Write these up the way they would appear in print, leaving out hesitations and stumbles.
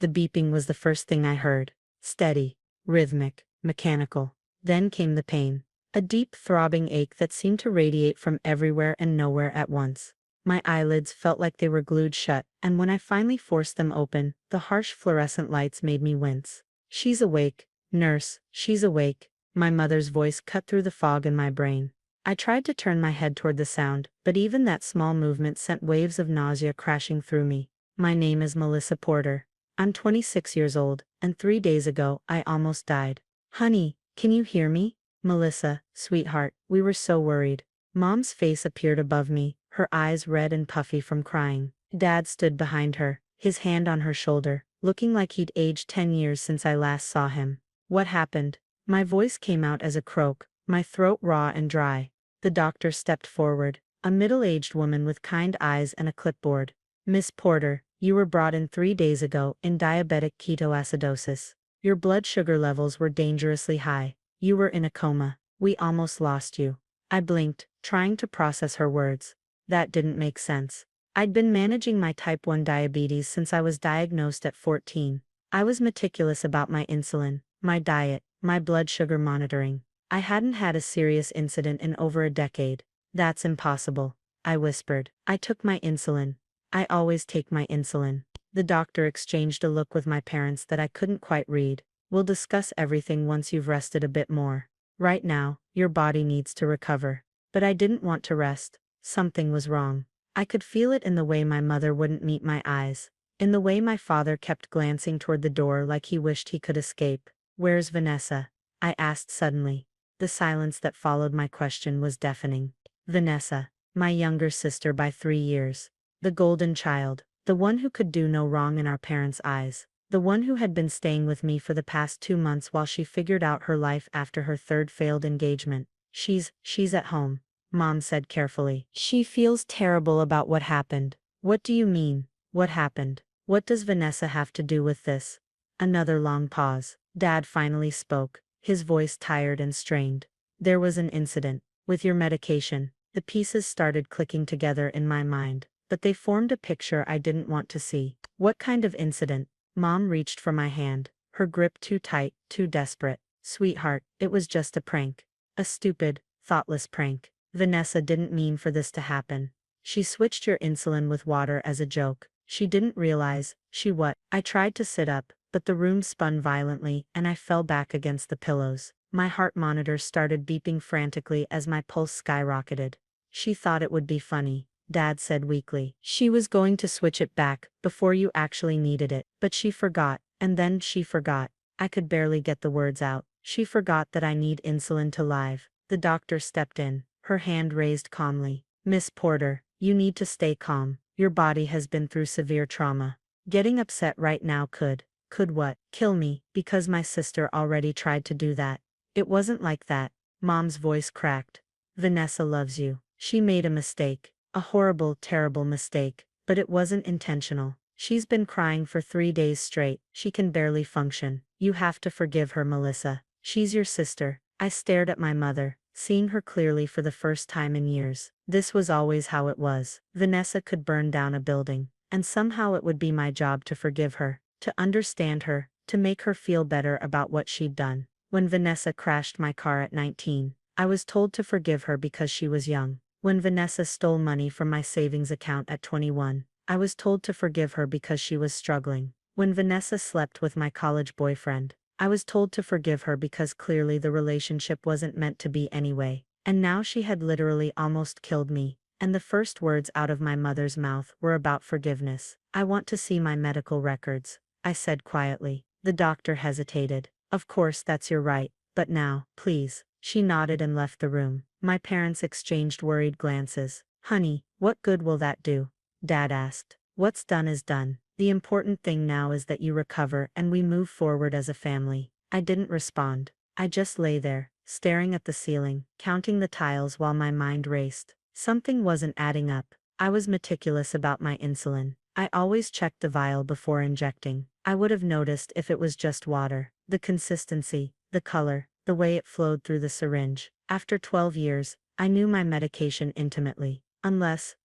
The beeping was the first thing I heard. Steady, rhythmic, mechanical. Then came the pain. A deep throbbing ache that seemed to radiate from everywhere and nowhere at once. My eyelids felt like they were glued shut, and when I finally forced them open, the harsh fluorescent lights made me wince. "She's awake, nurse, she's awake." My mother's voice cut through the fog in my brain. I tried to turn my head toward the sound, but even that small movement sent waves of nausea crashing through me. "My name is Melissa Porter. I'm 26 years old, and 3 days ago, I almost died." "Honey, can you hear me?" "Melissa, sweetheart, we were so worried." Mom's face appeared above me, her eyes red and puffy from crying. Dad stood behind her, his hand on her shoulder, looking like he'd aged 10 years since I last saw him. "What happened?" My voice came out as a croak, my throat raw and dry. The doctor stepped forward, a middle-aged woman with kind eyes and a clipboard. "Miss Porter, you were brought in 3 days ago in diabetic ketoacidosis. Your blood sugar levels were dangerously high. You were in a coma. We almost lost you." I blinked, trying to process her words. That didn't make sense. I'd been managing my type 1 diabetes since I was diagnosed at 14. I was meticulous about my insulin, my diet, my blood sugar monitoring. I hadn't had a serious incident in over a decade. "That's impossible," I whispered. "I took my insulin. I always take my insulin." The doctor exchanged a look with my parents that I couldn't quite read. "We'll discuss everything once you've rested a bit more. Right now, your body needs to recover." But I didn't want to rest. Something was wrong. I could feel it in the way my mother wouldn't meet my eyes, in the way my father kept glancing toward the door like he wished he could escape. "Where's Vanessa?" I asked suddenly. The silence that followed my question was deafening. Vanessa, my younger sister by 3 years. The golden child, the one who could do no wrong in our parents' eyes. The one who had been staying with me for the past 2 months while she figured out her life after her third failed engagement. She's at home," Mom said carefully. "She feels terrible about what happened." "What do you mean, what happened? What does Vanessa have to do with this?" Another long pause. Dad finally spoke, his voice tired and strained. "There was an incident with your medication." The pieces started clicking together in my mind, but they formed a picture I didn't want to see. "What kind of incident?" Mom reached for my hand, her grip too tight, too desperate. "Sweetheart, it was just a prank. A stupid, thoughtless prank. Vanessa didn't mean for this to happen. She switched your insulin with water as a joke. She didn't realize, she what?" I tried to sit up, but the room spun violently and I fell back against the pillows. My heart monitor started beeping frantically as my pulse skyrocketed. "She thought it would be funny," Dad said weakly. "She was going to switch it back before you actually needed it, but she forgot, and then she forgot." I could barely get the words out. "She forgot that I need insulin to live." The doctor stepped in, her hand raised calmly. "Miss Porter, you need to stay calm. Your body has been through severe trauma. Getting upset right now could what? Kill me, because my sister already tried to do that." "It wasn't like that." Mom's voice cracked. "Vanessa loves you. She made a mistake. A horrible, terrible mistake, but it wasn't intentional. She's been crying for 3 days straight. She can barely function. You have to forgive her, Melissa. She's your sister." I stared at my mother, seeing her clearly for the first time in years. This was always how it was. Vanessa could burn down a building, and somehow it would be my job to forgive her, to understand her, to make her feel better about what she'd done. When Vanessa crashed my car at 19, I was told to forgive her because she was young. When Vanessa stole money from my savings account at 21, I was told to forgive her because she was struggling. When Vanessa slept with my college boyfriend, I was told to forgive her because clearly the relationship wasn't meant to be anyway. And now she had literally almost killed me, and the first words out of my mother's mouth were about forgiveness. "I want to see my medical records," I said quietly. The doctor hesitated. "Of course that's your right, but now, please." She nodded and left the room. My parents exchanged worried glances. "Honey, what good will that do?" Dad asked. "What's done is done. The important thing now is that you recover and we move forward as a family." I didn't respond. I just lay there, staring at the ceiling, counting the tiles while my mind raced. Something wasn't adding up. I was meticulous about my insulin. I always checked the vial before injecting. I would have noticed if it was just water. The consistency, the color, the way it flowed through the syringe. After 12 years, I knew my medication intimately. Unless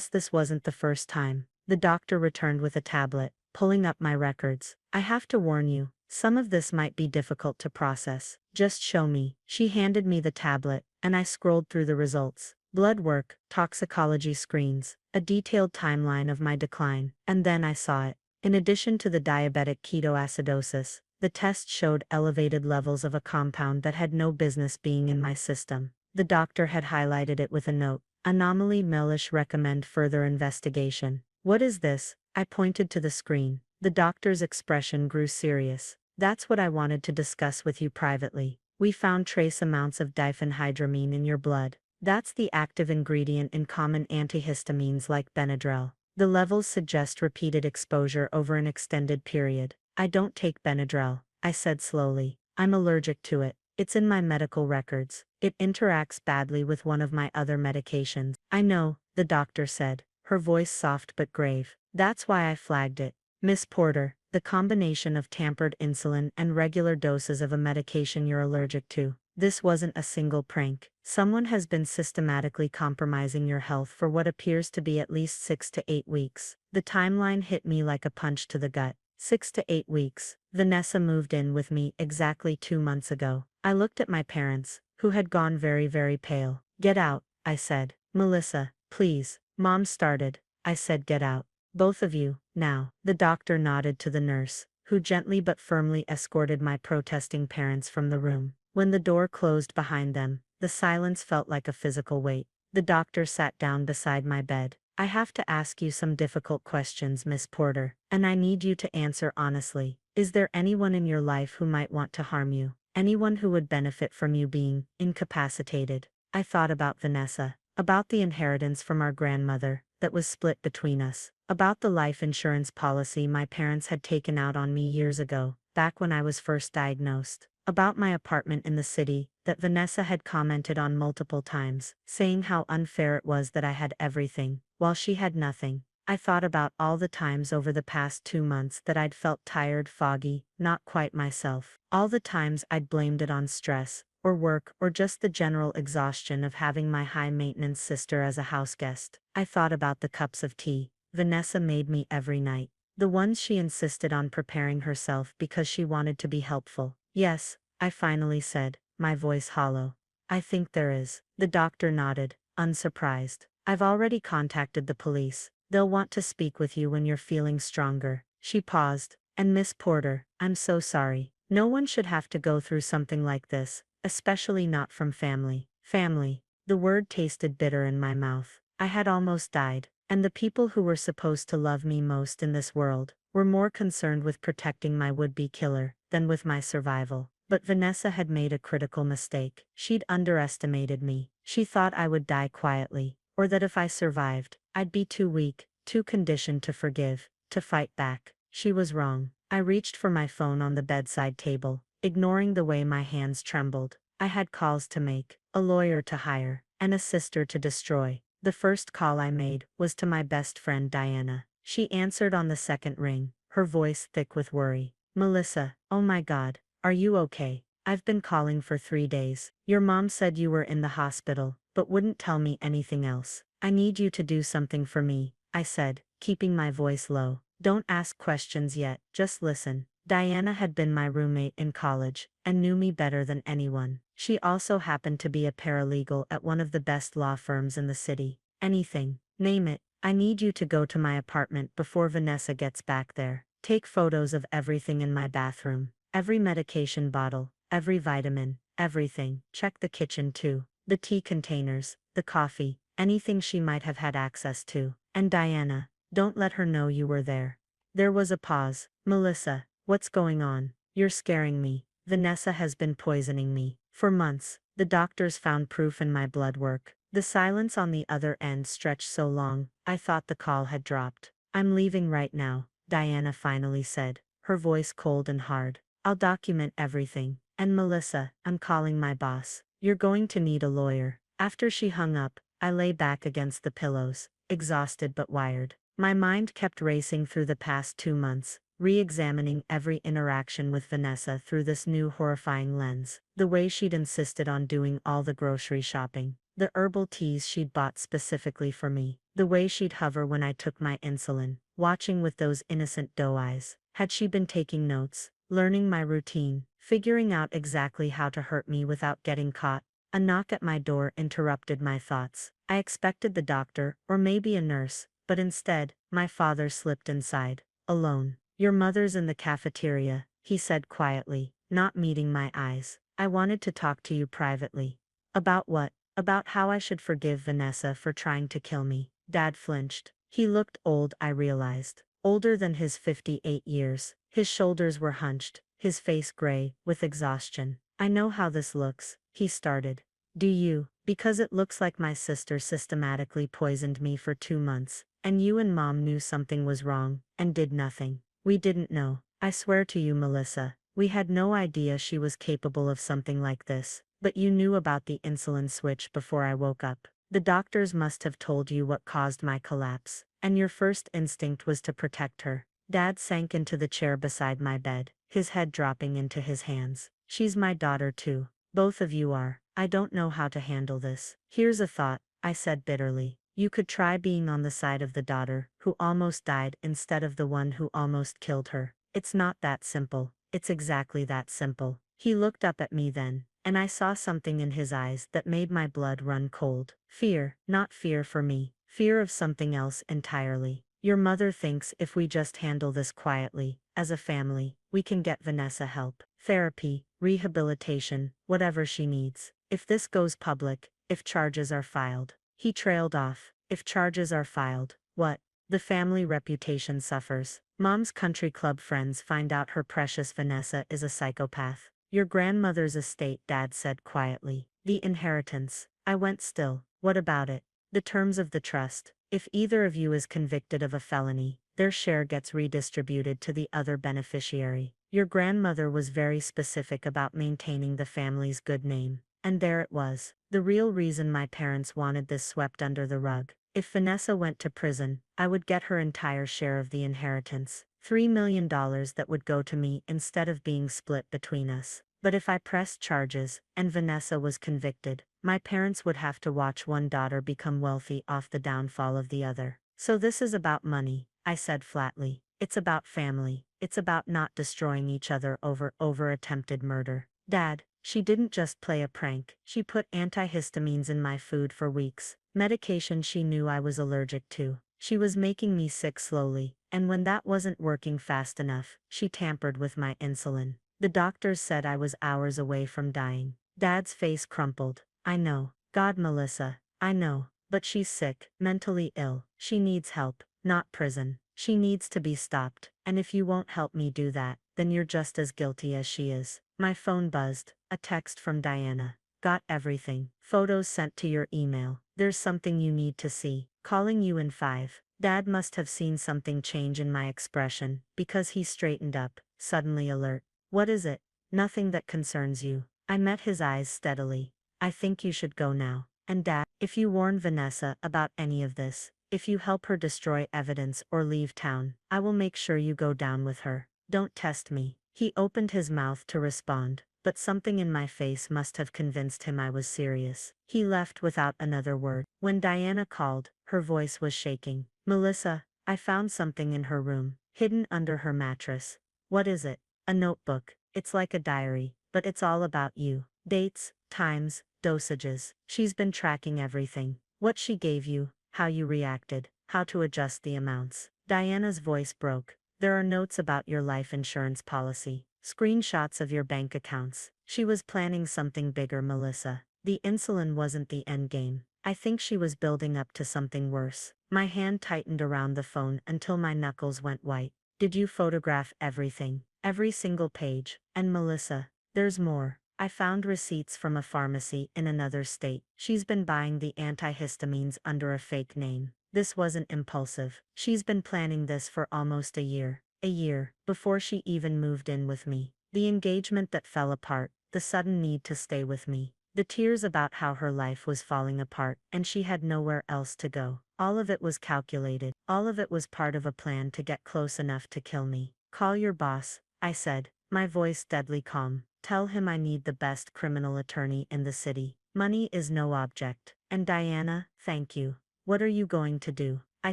this wasn't the first time. The doctor returned with a tablet. pulling up my records. I have to warn you, some of this might be difficult to process. Just show me. She handed me the tablet, and I scrolled through the results. Blood work, toxicology screens, a detailed timeline of my decline, and then I saw it. In addition to the diabetic ketoacidosis, the test showed elevated levels of a compound that had no business being in my system. The doctor had highlighted it with a note. Anomaly Mellish recommend further investigation. What is this? I pointed to the screen. The doctor's expression grew serious. That's what I wanted to discuss with you privately. We found trace amounts of diphenhydramine in your blood. That's the active ingredient in common antihistamines like Benadryl. The levels suggest repeated exposure over an extended period. I don't take Benadryl, I said slowly. I'm allergic to it. It's in my medical records. It interacts badly with one of my other medications. I know, the doctor said, her voice soft but grave. That's why I flagged it. Miss Porter, the combination of tampered insulin and regular doses of a medication you're allergic to. This wasn't a single prank. Someone has been systematically compromising your health for what appears to be at least 6 to 8 weeks. The timeline hit me like a punch to the gut. 6 to 8 weeks. Vanessa moved in with me exactly 2 months ago. I looked at my parents, who had gone very, very pale. Get out, I said. Melissa, please. Mom started. I said get out. Both of you, now. The doctor nodded to the nurse, who gently but firmly escorted my protesting parents from the room. When the door closed behind them, the silence felt like a physical weight. The doctor sat down beside my bed. I have to ask you some difficult questions, Miss Porter, and I need you to answer honestly. Is there anyone in your life who might want to harm you? Anyone who would benefit from you being incapacitated? I thought about Vanessa, about the inheritance from our grandmother that was split between us, about the life insurance policy my parents had taken out on me years ago, back when I was first diagnosed, about my apartment in the city that Vanessa had commented on multiple times, saying how unfair it was that I had everything, while she had nothing. I thought about all the times over the past 2 months that I'd felt tired, foggy, not quite myself. All the times I'd blamed it on stress, or work, or just the general exhaustion of having my high-maintenance sister as a house guest. I thought about the cups of tea Vanessa made me every night. The ones she insisted on preparing herself because she wanted to be helpful. Yes, I finally said, my voice hollow. I think there is. The doctor nodded, unsurprised. I've already contacted the police. They'll want to speak with you when you're feeling stronger. She paused. And Miss Porter, I'm so sorry. No one should have to go through something like this, especially not from family. Family. The word tasted bitter in my mouth. I had almost died, and the people who were supposed to love me most in this world were more concerned with protecting my would-be killer than with my survival. But Vanessa had made a critical mistake. She'd underestimated me. She thought I would die quietly, or that if I survived, I'd be too weak, too conditioned to forgive, to fight back. She was wrong. I reached for my phone on the bedside table, ignoring the way my hands trembled. I had calls to make, a lawyer to hire, and a sister to destroy. The first call I made was to my best friend Diana. She answered on the second ring, her voice thick with worry. Melissa, oh my God, are you okay? I've been calling for 3 days. Your mom said you were in the hospital, but wouldn't tell me anything else. I need you to do something for me, I said, keeping my voice low. Don't ask questions yet, just listen. Diana had been my roommate in college, and knew me better than anyone. She also happened to be a paralegal at one of the best law firms in the city. Anything, name it. I need you to go to my apartment before Vanessa gets back there. Take photos of everything in my bathroom. Every medication bottle, every vitamin, everything. Check the kitchen too. The tea containers, the coffee, anything she might have had access to. And Diana, don't let her know you were there. There was a pause. Melissa, what's going on? You're scaring me. Vanessa has been poisoning me. For months, the doctors found proof in my blood work. The silence on the other end stretched so long, I thought the call had dropped. I'm leaving right now, Diana finally said, her voice cold and hard. I'll document everything. And Melissa, I'm calling my boss. You're going to need a lawyer. After she hung up, I lay back against the pillows, exhausted but wired. My mind kept racing through the past 2 months, re-examining every interaction with Vanessa through this new horrifying lens. The way she'd insisted on doing all the grocery shopping. The herbal teas she'd bought specifically for me. The way she'd hover when I took my insulin. watching with those innocent doe eyes. Had she been taking notes, learning my routine, figuring out exactly how to hurt me without getting caught? A knock at my door interrupted my thoughts. I expected the doctor, or maybe a nurse, but instead, my father slipped inside. Alone. "Your mother's in the cafeteria," he said quietly, not meeting my eyes. "I wanted to talk to you privately." "About what?" "About how I should forgive Vanessa for trying to kill me." Dad flinched. He looked old, I realized. Older than his 58 years. His shoulders were hunched, his face gray, with exhaustion. "I know how this looks," he started. "Do you?" "Because it looks like my sister systematically poisoned me for 2 months, and you and Mom knew something was wrong, and did nothing." "We didn't know. I swear to you, Melissa, we had no idea she was capable of something like this. But you knew about the insulin switch before I woke up. The doctors must have told you what caused my collapse, and your first instinct was to protect her." Dad sank into the chair beside my bed, his head dropping into his hands. "She's my daughter too. Both of you are. I don't know how to handle this." "Here's a thought," I said bitterly. "You could try being on the side of the daughter who almost died instead of the one who almost killed her. It's not that simple." "It's exactly that simple." He looked up at me then, and I saw something in his eyes that made my blood run cold. Fear, not fear for me, fear of something else entirely. "Your mother thinks if we just handle this quietly, as a family, we can get Vanessa help. Therapy, rehabilitation, whatever she needs. If this goes public, if charges are filed." He trailed off. "If charges are filed, what? The family reputation suffers. Mom's country club friends find out her precious Vanessa is a psychopath. Your grandmother's estate," Dad said quietly. "The inheritance." I went still. "What about it?" "The terms of the trust. If either of you is convicted of a felony, their share gets redistributed to the other beneficiary. Your grandmother was very specific about maintaining the family's good name. And there it was. The real reason my parents wanted this swept under the rug. If Vanessa went to prison, I would get her entire share of the inheritance. $3 million that would go to me instead of being split between us. But if I pressed charges, and Vanessa was convicted, my parents would have to watch one daughter become wealthy off the downfall of the other. So this is about money," I said flatly. "It's about family. It's about not destroying each other over attempted murder." "Dad, she didn't just play a prank. She put antihistamines in my food for weeks. Medication she knew I was allergic to. She was making me sick slowly, and when that wasn't working fast enough, she tampered with my insulin. The doctors said I was hours away from dying." Dad's face crumpled. "I know. God, Melissa, I know. But she's sick, mentally ill. She needs help, not prison. She needs to be stopped. And if you won't help me do that, then you're just as guilty as she is." My phone buzzed. A text from Diana. "Got everything. Photos sent to your email. There's something you need to see. Calling you in 5. Dad must have seen something change in my expression, because he straightened up, suddenly alert. "What is it?" "Nothing that concerns you." I met his eyes steadily. "I think you should go now. And Dad, if you warn Vanessa about any of this, if you help her destroy evidence or leave town, I will make sure you go down with her. Don't test me." He opened his mouth to respond, but something in my face must have convinced him I was serious. He left without another word. When Diana called, her voice was shaking. "Melissa, I found something in her room, hidden under her mattress." "What is it?" "A notebook. It's like a diary, but it's all about you. Dates, times, dosages. She's been tracking everything. What she gave you, how you reacted, how to adjust the amounts." Diana's voice broke. "There are notes about your life insurance policy, screenshots of your bank accounts. She was planning something bigger, Melissa. The insulin wasn't the end game. I think she was building up to something worse." My hand tightened around the phone until my knuckles went white. "Did you photograph everything? Every single page?" "And Melissa, there's more. I found receipts from a pharmacy in another state. She's been buying the antihistamines under a fake name. This wasn't impulsive. She's been planning this for almost a year. A year, before she even moved in with me. The engagement that fell apart, the sudden need to stay with me. The tears about how her life was falling apart and she had nowhere else to go. All of it was calculated. All of it was part of a plan to get close enough to kill me." "Call your boss," I said, my voice deadly calm. "Tell him I need the best criminal attorney in the city. Money is no object. And Diana, thank you. What are you going to do?" I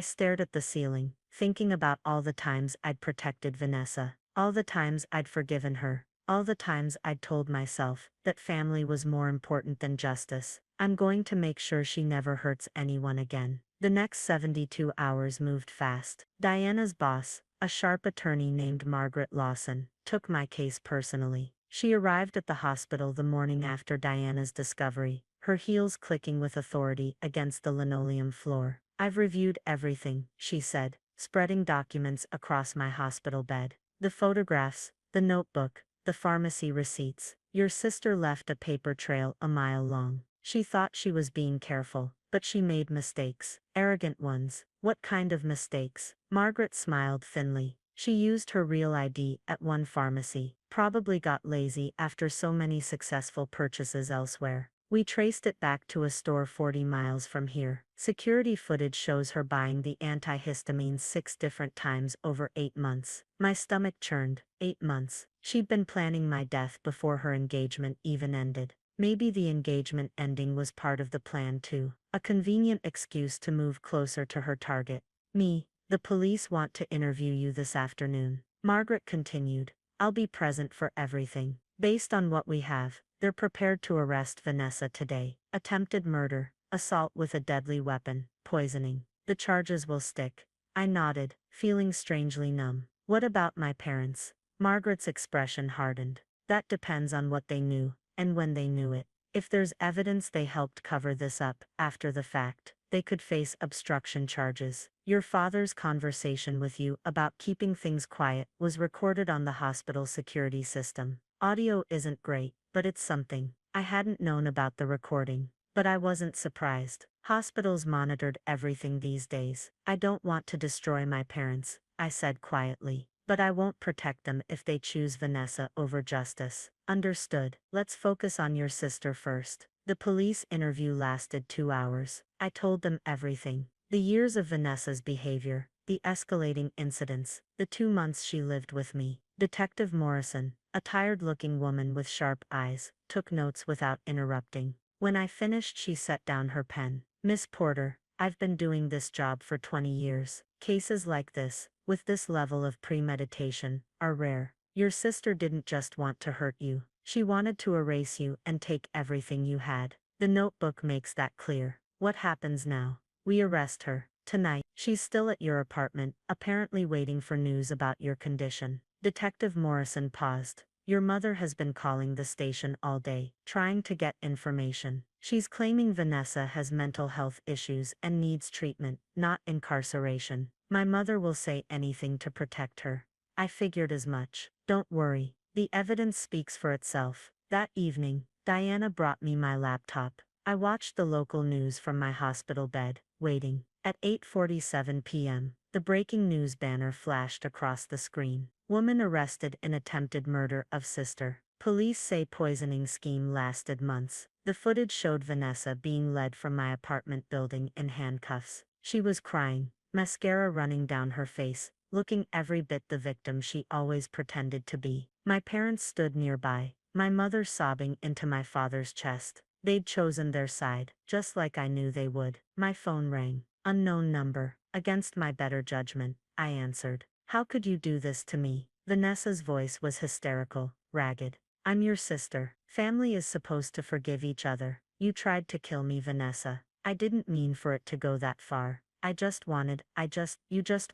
stared at the ceiling, thinking about all the times I'd protected Vanessa, all the times I'd forgiven her, all the times I'd told myself that family was more important than justice. I'm going to make sure she never hurts anyone again. The next 72 hours moved fast. Diana's boss, a sharp attorney named Margaret Lawson, took my case personally. She arrived at the hospital the morning after Diana's discovery, her heels clicking with authority against the linoleum floor. I've reviewed everything, she said, spreading documents across my hospital bed. The photographs, the notebook, the pharmacy receipts. Your sister left a paper trail a mile long. She thought she was being careful, but she made mistakes. Arrogant ones. What kind of mistakes? Margaret smiled thinly. She used her real ID at one pharmacy, probably got lazy after so many successful purchases elsewhere. We traced it back to a store 40 miles from here. Security footage shows her buying the antihistamines 6 different times over 8 months. My stomach churned. 8 months. She'd been planning my death before her engagement even ended. Maybe the engagement ending was part of the plan too. A convenient excuse to move closer to her target. Me. The police want to interview you this afternoon. Margaret continued. I'll be present for everything. Based on what we have, they're prepared to arrest Vanessa today. Attempted murder, assault with a deadly weapon, poisoning. The charges will stick. I nodded, feeling strangely numb. What about my parents? Margaret's expression hardened. That depends on what they knew, and when they knew it. If there's evidence they helped cover this up after the fact, they could face obstruction charges. Your father's conversation with you about keeping things quiet was recorded on the hospital security system. Audio isn't great, but it's something. I hadn't known about the recording, but I wasn't surprised. Hospitals monitored everything these days. I don't want to destroy my parents, I said quietly. But I won't protect them if they choose Vanessa over justice. Understood. Let's focus on your sister first. The police interview lasted 2 hours. I told them everything. The years of Vanessa's behavior, the escalating incidents, the 2 months she lived with me. Detective Morrison, a tired-looking woman with sharp eyes, took notes without interrupting. When I finished, she set down her pen. Miss Porter, I've been doing this job for 20 years. Cases like this, with this level of premeditation, are rare. Your sister didn't just want to hurt you. She wanted to erase you and take everything you had. The notebook makes that clear. What happens now? We arrest her. Tonight, she's still at your apartment, apparently waiting for news about your condition. Detective Morrison paused. Your mother has been calling the station all day, trying to get information. She's claiming Vanessa has mental health issues and needs treatment, not incarceration. My mother will say anything to protect her. I figured as much. Don't worry. The evidence speaks for itself. That evening, Diana brought me my laptop. I watched the local news from my hospital bed, waiting. At 8:47 p.m., the breaking news banner flashed across the screen. Woman arrested in attempted murder of sister. Police say poisoning scheme lasted months. The footage showed Vanessa being led from my apartment building in handcuffs. She was crying, mascara running down her face, looking every bit the victim she always pretended to be. My parents stood nearby, my mother sobbing into my father's chest. They'd chosen their side, just like I knew they would. My phone rang. Unknown number. Against my better judgment, I answered. How could you do this to me? Vanessa's voice was hysterical, ragged. I'm your sister. Family is supposed to forgive each other. You tried to kill me, Vanessa. I didn't mean for it to go that far. You just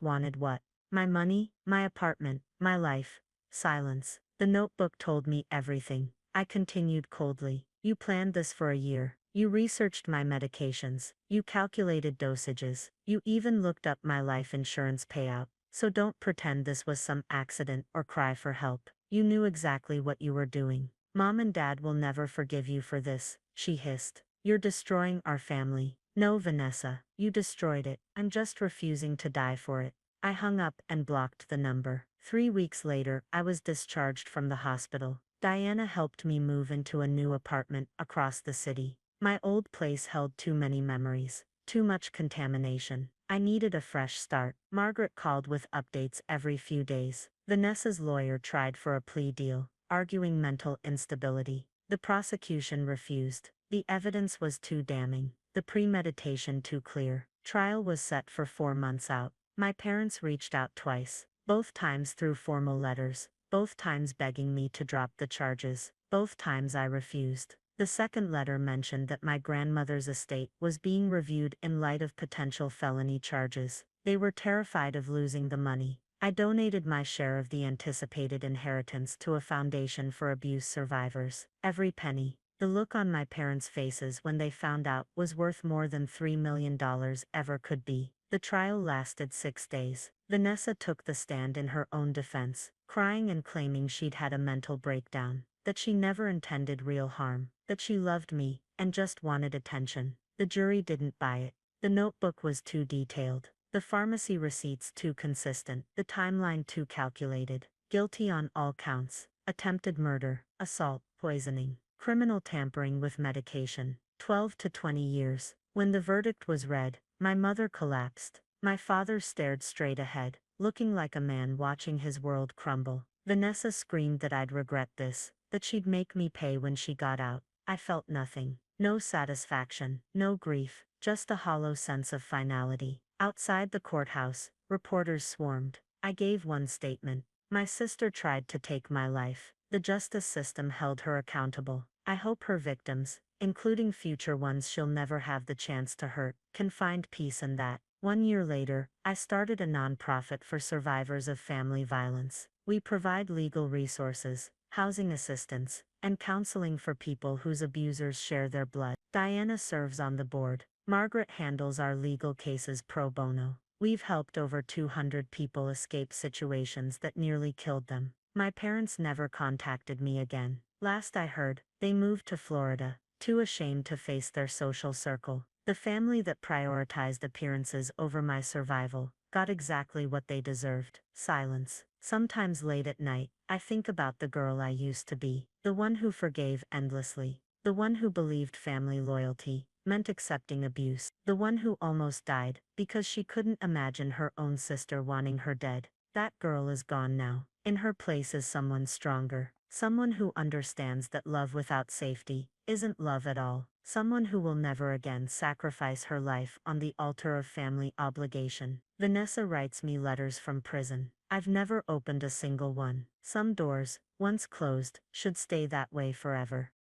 wanted what? My money, my apartment, my life. Silence. The notebook told me everything. I continued coldly. You planned this for a year. You researched my medications. You calculated dosages. You even looked up my life insurance payout. So don't pretend this was some accident or cry for help. You knew exactly what you were doing. Mom and Dad will never forgive you for this, she hissed. You're destroying our family. No, Vanessa, you destroyed it. I'm just refusing to die for it. I hung up and blocked the number. 3 weeks later, I was discharged from the hospital. Diana helped me move into a new apartment across the city. My old place held too many memories, too much contamination. I needed a fresh start. Margaret called with updates every few days. Vanessa's lawyer tried for a plea deal, arguing mental instability. The prosecution refused. The evidence was too damning, the premeditation too clear. Trial was set for 4 months out. My parents reached out twice, both times through formal letters, both times begging me to drop the charges, both times I refused. The second letter mentioned that my grandmother's estate was being reviewed in light of potential felony charges. They were terrified of losing the money. I donated my share of the anticipated inheritance to a foundation for abuse survivors. Every penny. The look on my parents' faces when they found out was worth more than $3 million ever could be. The trial lasted 6 days. Vanessa took the stand in her own defense, crying and claiming she'd had a mental breakdown, that she never intended real harm, that she loved me, and just wanted attention. The jury didn't buy it. The notebook was too detailed. The pharmacy receipts too consistent. The timeline too calculated. Guilty on all counts. Attempted murder, assault, poisoning, criminal tampering with medication. 12 to 20 years. When the verdict was read, my mother collapsed. My father stared straight ahead, looking like a man watching his world crumble. Vanessa screamed that I'd regret this, that she'd make me pay when she got out. I felt nothing. No satisfaction, no grief, just a hollow sense of finality. Outside the courthouse, reporters swarmed. I gave one statement. My sister tried to take my life. The justice system held her accountable. I hope her victims, including future ones she'll never have the chance to hurt, can find peace in that. 1 year later, I started a nonprofit for survivors of family violence. We provide legal resources, housing assistance, and counseling for people whose abusers share their blood. Diana serves on the board. Margaret handles our legal cases pro bono. We've helped over 200 people escape situations that nearly killed them. My parents never contacted me again. Last I heard, they moved to Florida, too ashamed to face their social circle. The family that prioritized appearances over my survival got exactly what they deserved: silence. Sometimes late at night, I think about the girl I used to be, the one who forgave endlessly, the one who believed family loyalty meant accepting abuse, the one who almost died because she couldn't imagine her own sister wanting her dead. That girl is gone now. In her place is someone stronger, someone who understands that love without safety isn't love at all, someone who will never again sacrifice her life on the altar of family obligation. Vanessa writes me letters from prison. I've never opened a single one. Some doors, once closed, should stay that way forever.